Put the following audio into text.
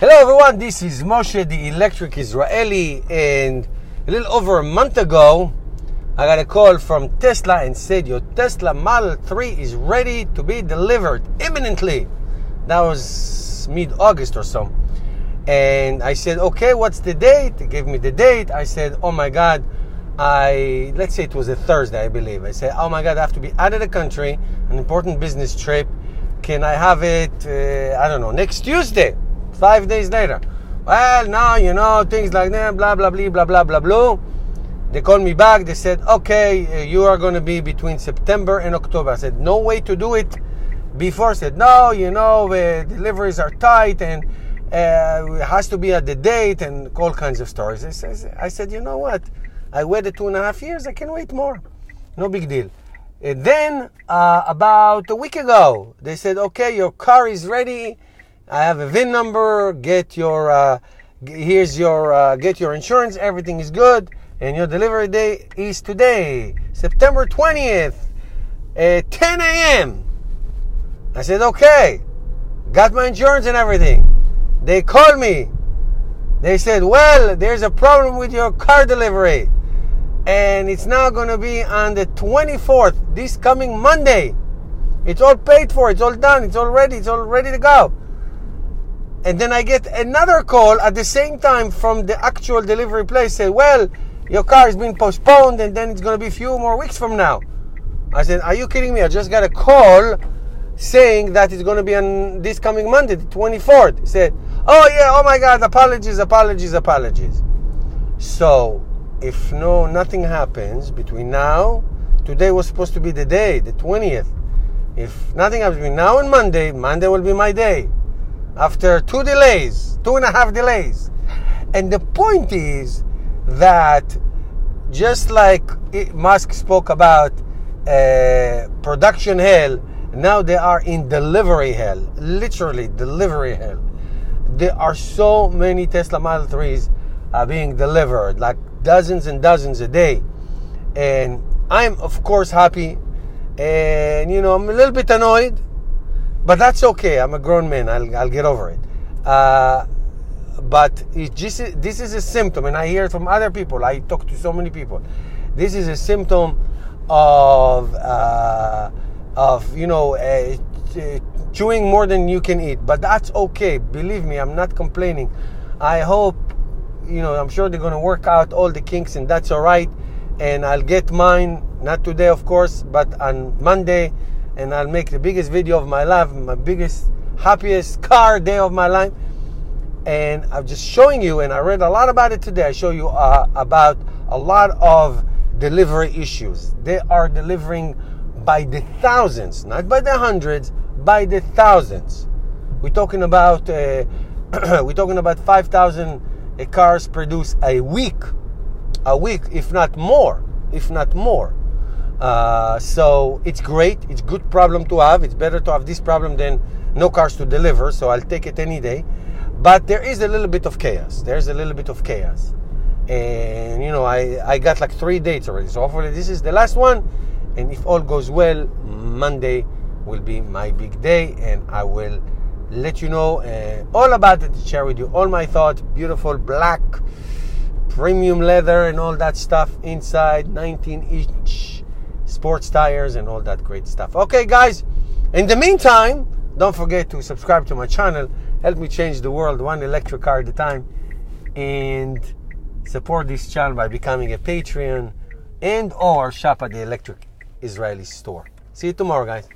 Hello everyone, this is Moshe, the Electric Israeli, and a little over a month ago, I got a call from Tesla and said your Tesla Model 3 is ready to be delivered imminently. That was mid-August or so. And I said, okay, what's the date? They gave me the date. I said, oh my God, let's say it was a Thursday, I believe. I said, oh my God, I have to be out of the country, an important business trip. Can I have it, I don't know, next Tuesday? 5 days later. Well, now, things like that, blah, blah, blah, blah, blah, blah, blah. They called me back. They said, okay, you are going to be between September and October. I said, no way to do it before. I said, no, deliveries are tight and it has to be at the date and all kinds of stories. I said, you know what? I waited 2.5 years. I can wait more. No big deal. And then about a week ago, they said, okay, your car is ready. I have a VIN number. Get your insurance. Everything is good, and your delivery day is today, September 20th, at 10 a.m. I said, okay, got my insurance and everything. They called me. They said, well, there's a problem with your car delivery, and it's now going to be on the 24th, this coming Monday. It's all paid for. It's all done. It's all ready. It's all ready to go. And then I get another call at the same time from the actual delivery place. Say, well, your car has been postponed and then it's going to be a few more weeks from now. I said, are you kidding me? I just got a call saying that it's going to be on this coming Monday, the 24th. He said, oh yeah, oh my God, apologies. So if nothing happens between now, today was supposed to be the day, the 20th. If nothing happens between now and Monday will be my day. After 2.5 delays. And the point is that just like Musk spoke about production hell, now they are in delivery hell. Literally delivery hell. There are so many Tesla Model 3s being delivered, like dozens and dozens a day. And I'm of course happy, and I'm a little bit annoyed, but that's okay. I'm a grown man. I'll get over it. But this is a symptom, and I hear it from other people. I talk to so many people. This is a symptom of chewing more than you can eat. But that's okay. Believe me, I'm not complaining. I hope, I'm sure they're going to work out all the kinks, and that's all right. And I'll get mine, not today, of course, but on Monday. And I'll make the biggest video of my life, my biggest, happiest car day of my life. And I'm just showing you, and I read a lot about it today. I show you about a lot of delivery issues. They are delivering by the thousands, not by the hundreds, by the thousands. We're talking about 5,000 cars produced a week, if not more. So it's great. It's a good problem to have. It's better to have this problem than no cars to deliver. So I'll take it any day. But there is a little bit of chaos. And, I got like 3 dates already. So hopefully this is the last one. And if all goes well, Monday will be my big day. And I will let you know all about it, share with you all my thoughts. Beautiful black, premium leather and all that stuff inside. 19-inch. Sports tires and all that great stuff. Okay, guys, in the meantime, don't forget to subscribe to my channel. Help me change the world one electric car at a time, and support this channel by becoming a Patreon and or shop at the Electric Israeli store. See you tomorrow, guys.